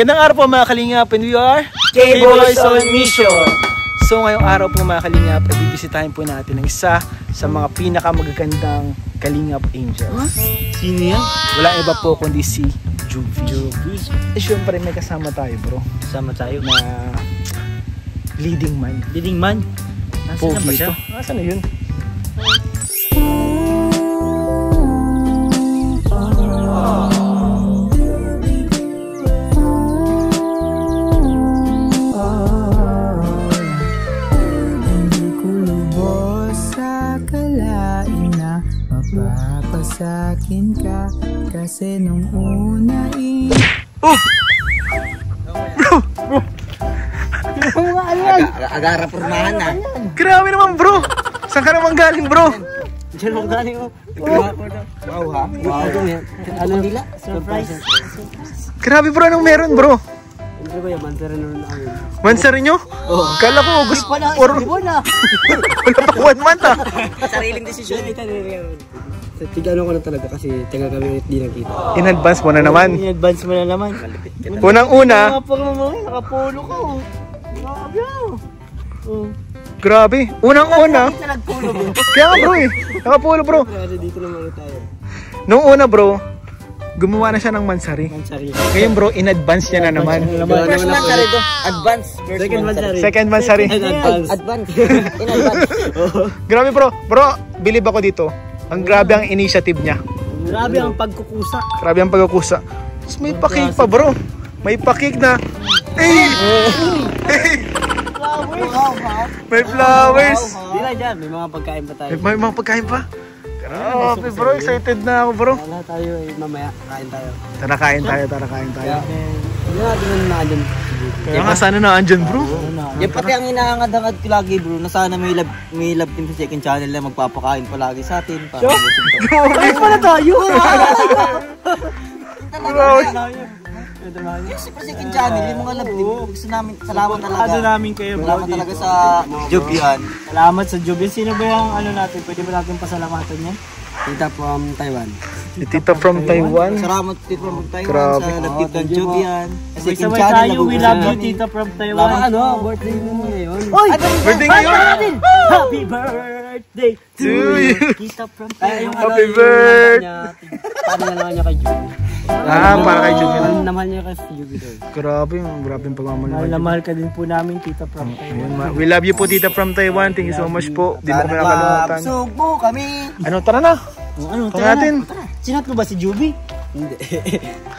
Magandang araw po mga Kalingap, and we are K-Boys on Mission. So ngayong araw po mga Kalingap, bibisitahin po natin ang isa sa mga pinakamagagandang Kalingap Angels. Sino yan? Wala iba po kundi si Juvie. Eh syempre may kasama tayo bro. Kasama tayo. Na leading man. Leading man? Nasaan na ba siya? Nasaan na yun? Mapapasakin ka kasi nung una Oh! Bro! Agara pormahan na. Grabe naman bro! Saan ka naman galing bro? Diyan ako galing oh. Wow ha? Wow. Ano nila? Surprise. Grabe bro, anong meron bro? Ano ba yan? Mansara na rin ako. Mansari nyo? Oo. Kala ko gusto Wala pa 1 month ah. Sariling desisyon. Sa tigano ko na talaga kasi taga kami ulit di nakita. In advance mo na naman. In advance mo na naman. Unang-una, Nakapolo ko. grabe. Unang-una. Nagpulo bro. Kaya nga bro eh. Nakapulo bro. Kasi dito naman tayo. Nung una bro, gumawa na siya ng mansari. Mansari. Ngayon bro, in advance niya na naman. First mansari to. Advance. Second mansari. Second mansari. Advance. In advance. Grabe bro. Bro, believe ako dito. Ang grabe ang initiative niya. Grabe ang pagkukusa. Grabe ang pagkukusa. Tapos may pakik pa bro. May pakik na. Hey! Hey! May flowers. Di na dyan. May mga pagkain pa tayo. May mga pagkain pa. Grabe bro, excited na ako bro. Wala tayo eh. Mamaya kain tayo. Tara kain tayo, tara kain tayo. Hindi natin na dyan. Kaya nga sana na andyan bro. Yan pati ang inaangad-angad ko lagi bro, na sana may love team sa second channel na magpapakain palagi sa atin. Ay pala tayo! Yes, sa second channel, yung mga love team, gusto namin, salamat talaga. Ano namin kayo bro Salamat talaga sa Jubian. Salamat sa Jubian. Sino ba yung ano natin? Pwede ba natin pasalamatan yan? Tita from Taiwan. Si Tita from Taiwan. Salamat Tita from Taiwan Grabe. sa love team ng Jubian. Second Sabay channel, tayo, we love you Tita from Taiwan. Ano, birthday mo ngayon. Oy! Birthday ngayon! Happy birthday To you! Tita from Ay, yung Happy yung birthday! Paano na naman niya kay Jubian? Para kay Jubian. Paano naman niya kay Jubian? Grabe yung pagmamahal. Mahal na mahal ka din po namin Tita from Taiwan. We love you po Tita from Taiwan. Thank you so much po. Di mo kami nakalimutan. Subo kami! Ano, tara na! Ano, Tara natin! Sinat mo ba si Juby? Hindi.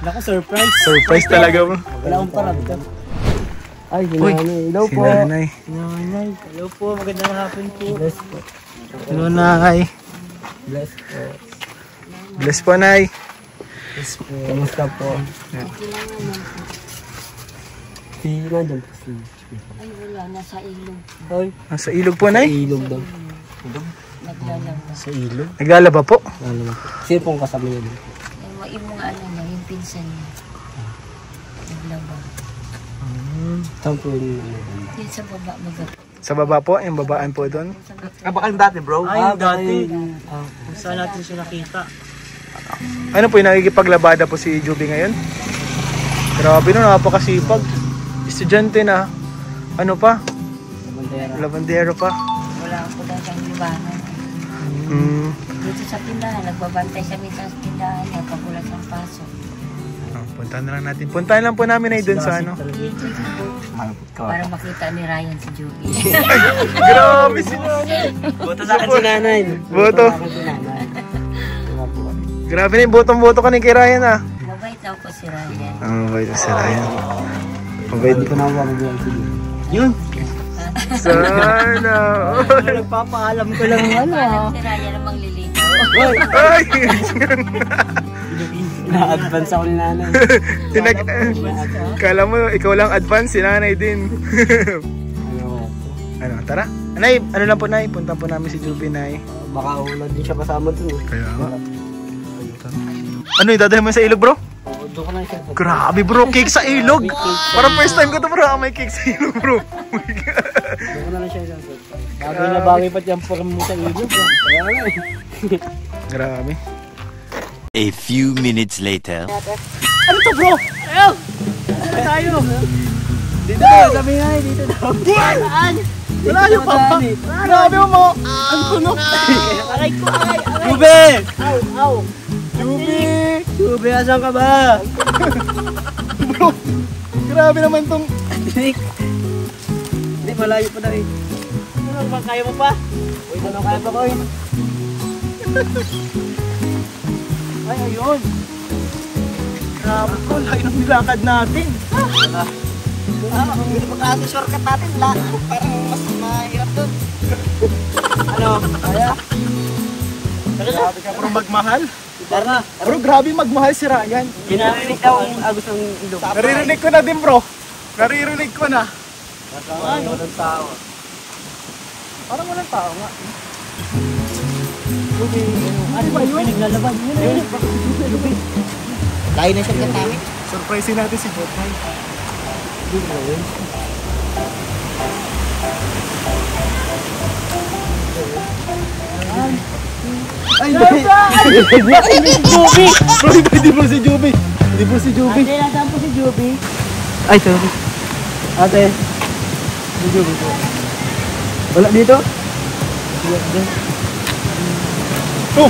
Naku, surprise. Surprise talaga bro. Wala akong paramdam. Ay, Uy, hello si po. nanay. Nanay, hello po, magandang hapon po. Bless po. Hello nay. Bless po. Bless po nay. Bless po. Kamusta po? Si nandun po si Ay, wala. Nasa ilog. Hoy. Nasa ilog po nay. Ilog daw. Naglalaba. Sa ilog? Naglalaba po. Ano naman po? Sino pong kasama niya doon? Yung mga ano na, yung pinsan niya. Naglaba. Saan po yung Yun sa baba, magapo. Sa baba po, yung babaan po doon. baka dati bro? Ay, dati. Kung saan natin siya nakita. Ano po yung nakikipaglabada po si Juby ngayon? Grabe no, napakasipag. Estudyante na. Ano pa? Lavandero pa. Wala ako daw siyang liwangan. Dito sa tindahan, nagbabantay siya minsan sa tindahan niya pag wala siyang pasok. Puntahan na lang natin. Puntahan lang po namin ay doon sa ano. Dito para makita ni Ryan si Juby. Grabe si nanay. Boto sa akin si nanay. Boto. Grabe na yung botong-boto ka ni kay Ryan ah. Mabait daw po si Ryan. Mabait si Ryan. Mabait. Hindi ko na ako mag-iwan si Yun. Sana. Nagpapaalam ko lang ano. Alam si Ryan ang mangliligaw. Ay! Na-advance ako ni nanay. Kala mo, ikaw lang advance, si nanay din. Ano, tara. Nay, ano lang po nay, punta po namin si Juby nay. Baka ulan din siya kasama dun eh. Kaya nga. Ano, idadala mo sa ilog bro? Doon ko lang siya. Grabe bro, cake sa ilog! Parang first time ko to bro, may cake sa ilog bro. Doon ko na lang siya. Bagay na bagay pa yung form mo sa ilog. Kaya nga eh. Grabe. A few minutes later. Ano to, bro? Ayaw! Tayo! Dito daw, sabi nga eh, dito daw. Saan? Malayo pa ba? Grabe mo! Ang tunog! Aray ko, aray! Jube! Aw, aw! Jubi! Jube, asan ka ba? Bro! Grabe naman tong... Tinik! Hindi, malayo pa daw eh. Ano ba, kaya mo pa? Uy, ano kaya pa ko eh? Ay, ayun! Grabe ko, layo ng nilakad natin. Hindi pa kasi shortcut natin. Parang mas mahirap doon. Ano? Kaya? Grabe ka, bro, magmahal. Tara! Bro, grabe magmahal si Ryan. Pinarinig daw ang agos ng ilong. Naririnig ko na din, bro. Naririnig ko na. Walang tao. Parang walang tao nga. Ano ba yun? Naglalaban. Yun eh. Layo na shortcut namin. Surprisein natin si Jotay. Ay, hindi! Juby! Bro, hindi bro si Juby. Hindi bro si Juby. Ate, nasaan po si Juby? Ay, sorry. Ate. Si Juby po. Wala dito? Oh!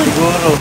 Siguro.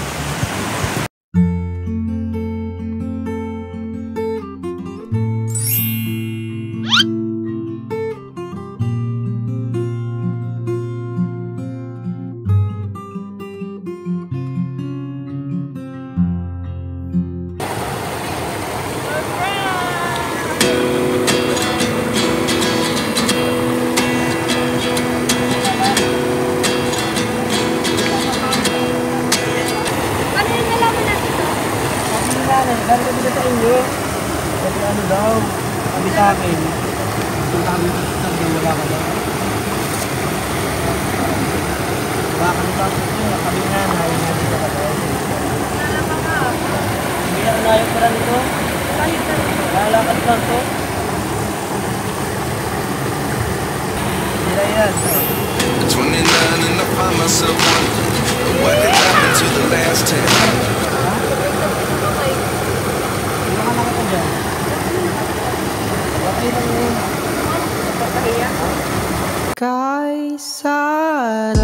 Galing kami sa inyo. Kasi ano daw, kami sa akin. Kung kami sabi, wala ka daw. Wala kami sa akin. Kami nga, nahin natin sa daw. Hindi na nayo pa lang ito. Lalakad lang ito. Sila yan. 29 and I find myself wondering what did happen to the last 10. Kay sarap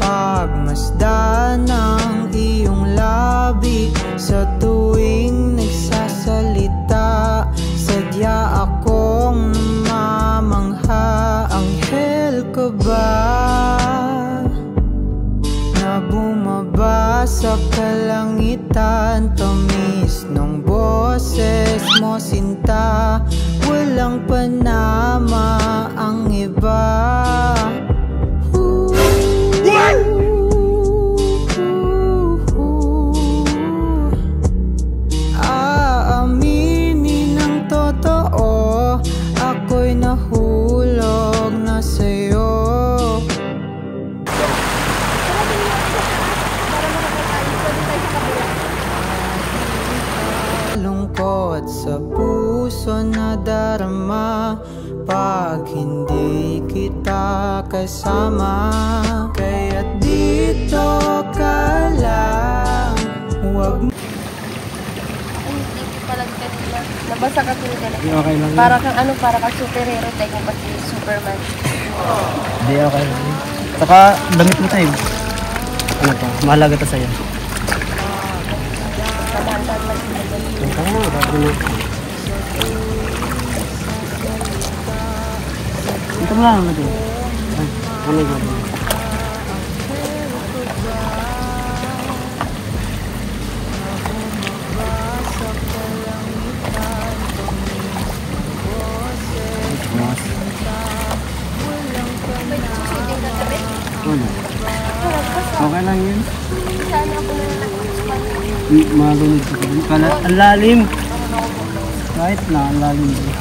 pagmasdan ng iyong labi sa tuwing nagsasalita. Sadya akong namamangha, anghel ka ba na bumaba sa kalangitan? Tamis ng boses mo, sinta, walang panama ang iba. Aaminin ng totoo, ako'y nahulog na sa'yo. Lungkot sa puso na darama pag hindi kita kasama. Kaya't dito ka lang, huwag mo. Hindi pala kanina. Nabasa ka kanina. Okay lang. Para kang ano, para kang superhero tayo kung pati Superman. Hindi, okay lang. Saka, damit mo tayo. Ano to? Mahalaga to sa'yo. Madaan-daan lang sila dyan. Ito mo lang natin. Ano yung gawin? Shooting ka gabi. Ano? Okay lang yun. Saan ako na Malunod ko din. Ang lalim. Kahit na, ang lalim din.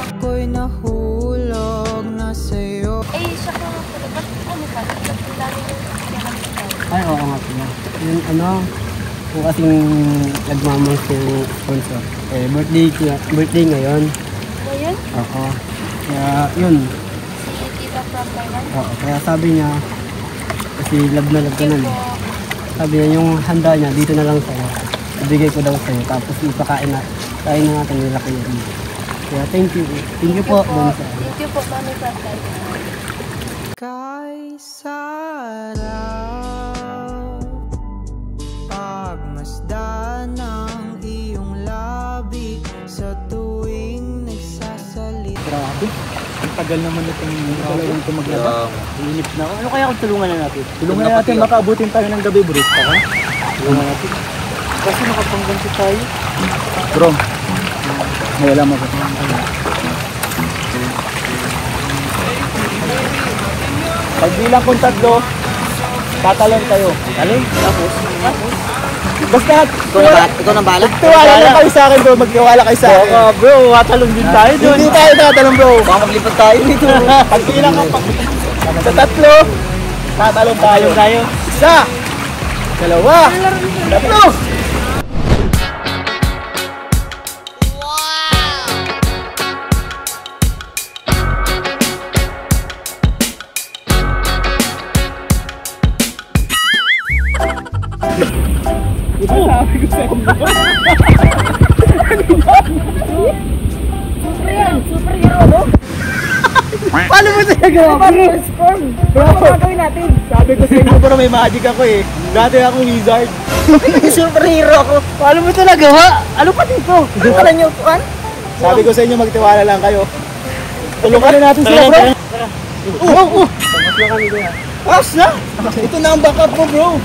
ako'y nahulog na sa'yo. eh, siya ka nga pala. Ba't ano ka? Ba't ang dami yung kinakamit? Ay, oo nga pala. Yung ano, kung kasing nagmamang yung sponsor. Eh, birthday ngayon. Ngayon? Oo. Kaya, yun. Si Tita from Taiwan? Oo, kaya sabi niya, kasi love na ka na niya. Sabi niya, yung handa niya, dito na lang sa'yo. Ibigay ko daw sa'yo, tapos ipakain na natin nila kayo dito. Kaya thank you. Thank you po. Thank you po, Mami from Taiwan. Kay sarap pagmasdan ng iyong labi sa tuwing nagsasalita. Grabe. Ang tagal naman itong dalawang ito maglaba. Inip na ako. Ano kaya kung tulungan na natin? Tulungan na natin, makaabutin tayo ng gabi, bro. Tulungan natin. Kasi nakapangganti tayo. Bro, may alam ako. Pagbilang kong 3, tatalon kayo. Talon? Tapos? Basta, Ikaw na bala? tiwala lang kayo sa akin, bro. Magtiwala kayo sa akin. Bro, tatalon din tayo doon. Hindi tayo tatalon, bro. Baka maglipad tayo dito. Pagbilang ko, sa 3, tatalon tayo. 1, 2, 3. Paano mo siya gawa? Bro, gagawin natin. Sabi ko sa inyo, bro, may magic ako eh. Dati akong wizard. Superhero ako. Paano mo ito nagawa? Ano pa dito? Hindi pala niyo upuan? Sabi ko sa inyo, magtiwala lang kayo. Tulungan na natin sila, bro. Pas na! Ito na ang backup mo, bro.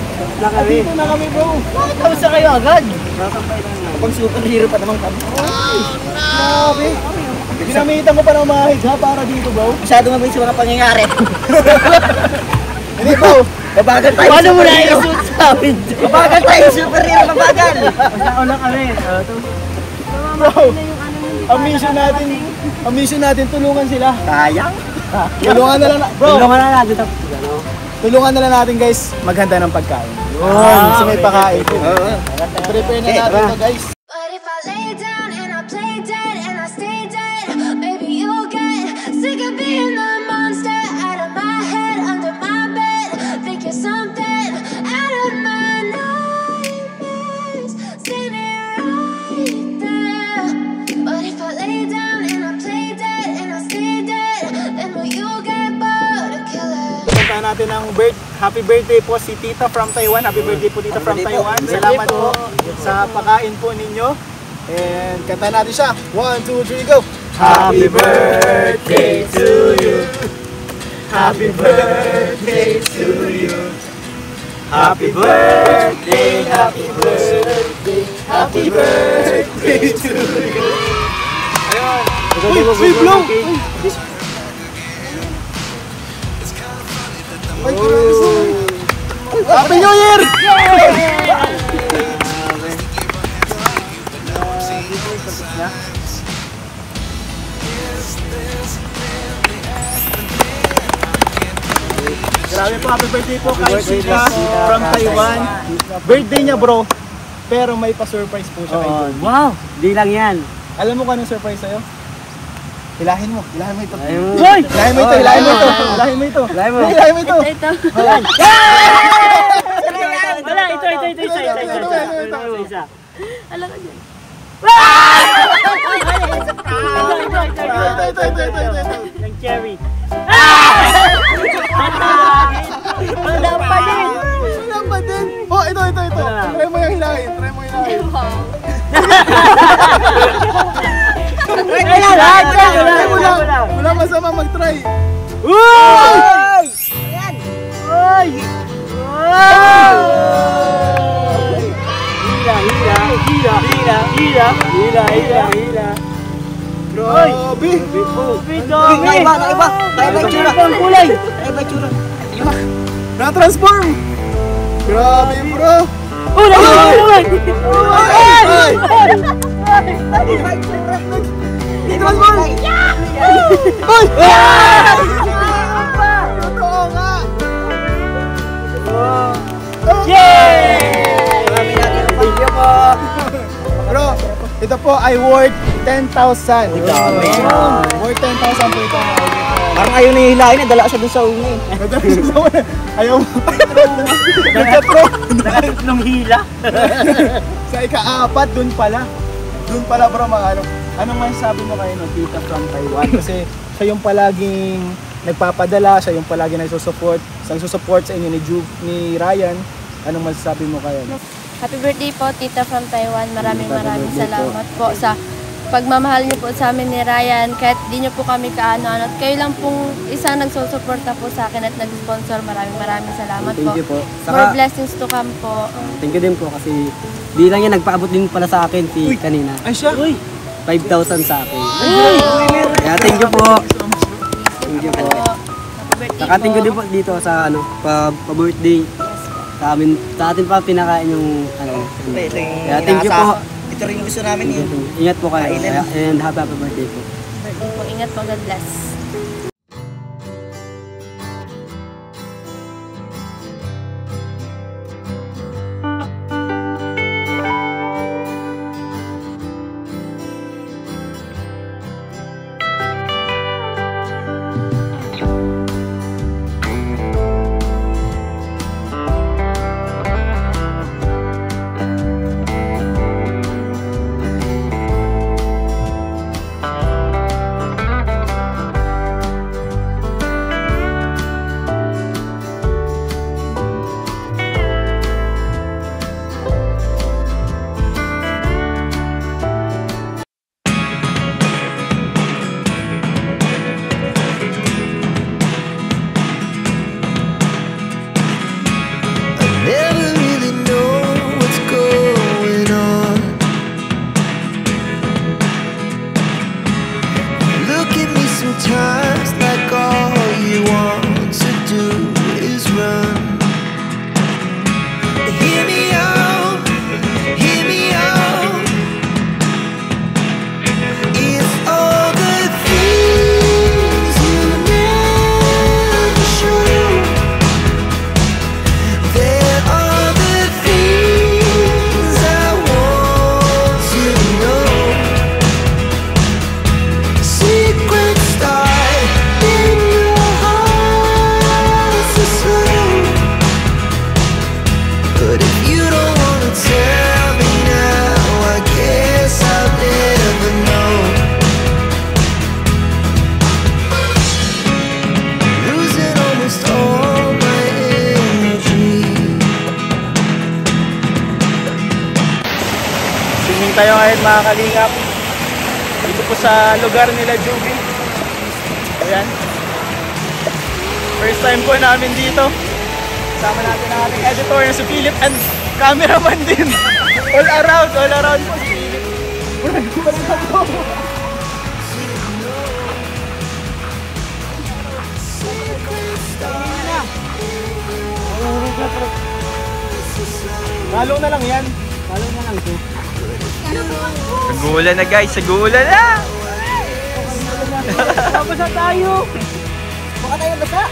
Dito na kami, bro. Bakit kami sa kayo agad? Pag superhero pa naman kami. Grabe. Ginamitan ko pa ng mga higha para dito, bro. Masyado mabilis sa mga pangyayari. Hindi, bro. Babagal tayo. Paano mo na superhero. i-shoot sa amin? Babagal tayo, superhero, babagal. Basta na kami. Bro, ang mission natin, tulungan sila. Sayang. Tulungan na lang, bro. Tulungan na natin tapos. Tulungan na lang natin, guys, maghanda ng pagkain. Kasi may pakain. Prepare na natin to, guys. But if I lay down and I play dead and I stay dead, maybe you'll get sick of being the monster out of my head, under my bed. Think you're something out of my nightmares, standing right there. But if I lay down and I play dead and I stay dead, then will you get bored of killing? Punta natin ang happy birthday po si Tita from Taiwan. Happy birthday po Tita from Taiwan. Salamat po sa pakain po ninyo. And kanta natin siya. 1, 2, 3, go! Happy birthday to you. Happy birthday to you. Happy birthday, happy birthday, happy birthday to you. Ayun. Uy, blow! Happy New Year! Grabe po, happy birthday po kay Sita from Taiwan. Birthday niya, bro. Pero may pa-surprise po siya kay Joey. Wow! Di lang yan. Alam mo kung anong surprise sa'yo? Hilahin mo ito. Hoy! Hilahin mo ito, hilahin mo ito. Hilahin mo ito. Hilahin mo ito. Ito. Wala, ito, isa. Alam ko dyan. Ito. Yung cherry. Wala pa din. Oh, ito. Try mo yung hilahin. Wala masama mag-try. Uy! Uy! Hila. Grabe. Naiba. Naiba yung tsura. Kulay. Naiba yung tsura. Na-transform. Grabe, bro. Kulay. Transform. Uy! Totoo nga. Yay! Thank you po. Bro, ito po ay worth 10,000. Dami. Worth 10,000 po ito. Parang ayaw na hilahin na, dala siya dun sa una eh. Ayaw mo. Nagkatro. Nakatatlong hila. Sa ika-apat, dun pala. Dun pala bro, mga ano. Anong masasabi mo kayo no, tita from Taiwan? Kasi siya yung palaging nagpapadala, siya yung palaging nagsusupport sa inyo ni Ryan. Anong masasabi mo kayo? No? Happy birthday po, Tita from Taiwan. Maraming salamat po sa pagmamahal niyo po sa amin ni Ryan. Kahit di niyo po kami kaano-ano. At kayo lang pong isang nagsusuporta po sa akin at nag-sponsor. Maraming salamat po. Thank you po. More blessings to come po. Thank you din po kasi di lang yan, nagpaabot din pala sa akin si kanina. Ay siya? 5,000 sa akin. Kaya thank you po. Thank you po. Saka thank you din po dito sa ano, pa-birthday. Sa atin pa pinakain yung ano. Kaya thank you po. Ito rin gusto namin yun. Ingat po kayo. And happy birthday po. Birthday po. Ingat po. God bless. Never really know what's going on. Look at me sometimes like all you want to do is run. Hear me out, hear me out. It's all the things you never show. There are the things I want to know. Secrets start in your heart so slow. But if you don't wanna tell me now, I guess I'll never know. Losing almost all my energy. Swimming tayo ngayon mga kalingap. Dito po sa lugar nila Juvie. Ayan. First time po namin dito. Kasama natin ang ating editor na si Philip and cameraman din. All around po si Philip. Balik po. Lalo na lang yan. Follow na lang to. Sagulan na guys, sagulan na! Mabasa tayo. Baka tayo basa.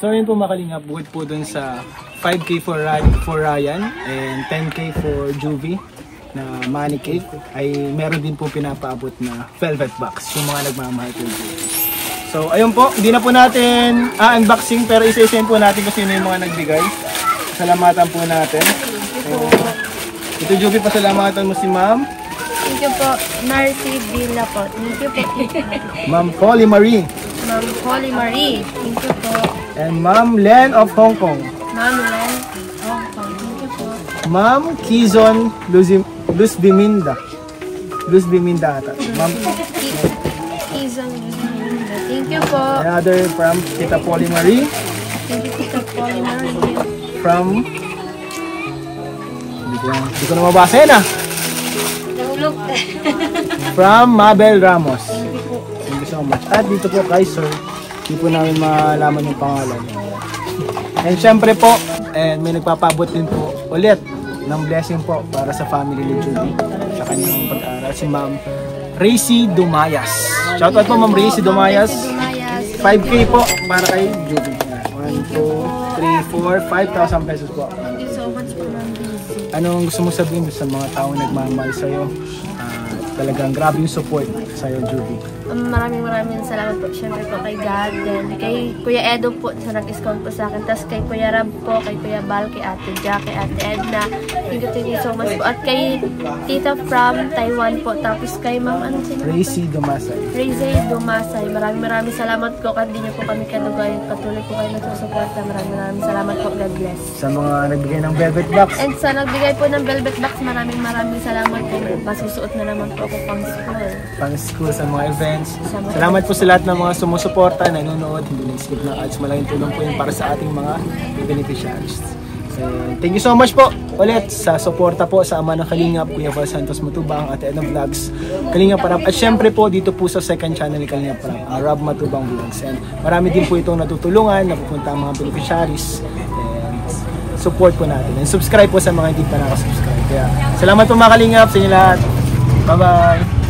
So yun po makalingap, bukod po dun sa 5K for Ryan and 10K for Juvie na money cake, ay meron din po pinapaabot na velvet box yung mga nagmamahal po Juvie. So ayun po, hindi na po natin unboxing pero isa-isayin po natin kung sino yung mga nagbigay. Salamatan po natin. Ito Juvie, pasalamatan mo si ma'am. Thank you po. Narcy Villa po. Thank you po. Ma'am Polly Marie. Ma'am Holly Marie. Thank you po. And Ma'am Len of Hong Kong. Ma'am Len. Hong Kong. Thank you po. Ma'am Kizon Luz Biminda. Luz Biminda ata. Ma'am, Izon. Thank you po. another from Tita Polly Marie. Thank you, Tita Polly Marie. From hindi ko na mabasa yan ah. Nahulog. From Mabel Ramos. Thank you so much. At dito po kay Sir, hindi po namin malaman yung pangalan. And syempre po, and may nagpapabot din po ulit ng blessing po para sa family ni Juvie sa kanyang pag-aaral, si Ma'am Racy Dumayas. Shoutout po Ma'am Racy Dumayas. 5K po para kay Juvie. 1, 2, 3, 4, 5,000 pesos po. Thank you so much po, Ma'am Daisy. anong gusto mo sabihin sa mga taong nagmamahal sa'yo? Talagang grabe yung support sa'yo, Juby. Maraming salamat po. Siyempre po kay God, then kay Kuya Edo po sa nag-scout po sa akin. Tapos kay Kuya Rab po, kay Kuya Bal, kay Ate Jack, kay Ate Edna. Thank you so much po. At kay Tita from Taiwan po. Tapos kay Ma'am, ano sino? Racy Dumasay. Maraming salamat po. Kahit di niyo po kami kadugay. Patuloy po kayo nagsusuporta. Maraming salamat po. God bless. Sa mga nagbigay ng Velvet Box. And sa nagbigay po ng Velvet Box, maraming salamat po. Masusuot na naman po ako pang school sa mga events. Salamat po sa lahat ng mga sumusuporta, nanonood, hindi nag-skip ng ads. Malaking tulong po yun para sa ating mga beneficiaries. So, thank you so much po ulit sa suporta po sa ama ng Kalingap, Kuya Val Santos Matubang, Ate Edna Vlogs, Kalingap Parab. At syempre po dito po sa second channel ni Kalingap Parab, Rab Matubang Vlogs. And marami din po itong natutulungan, napupunta ang mga beneficiaries. And support po natin. And subscribe po sa mga hindi pa nakasubscribe. Kaya salamat po mga Kalingap sa inyo lahat. Bye-bye!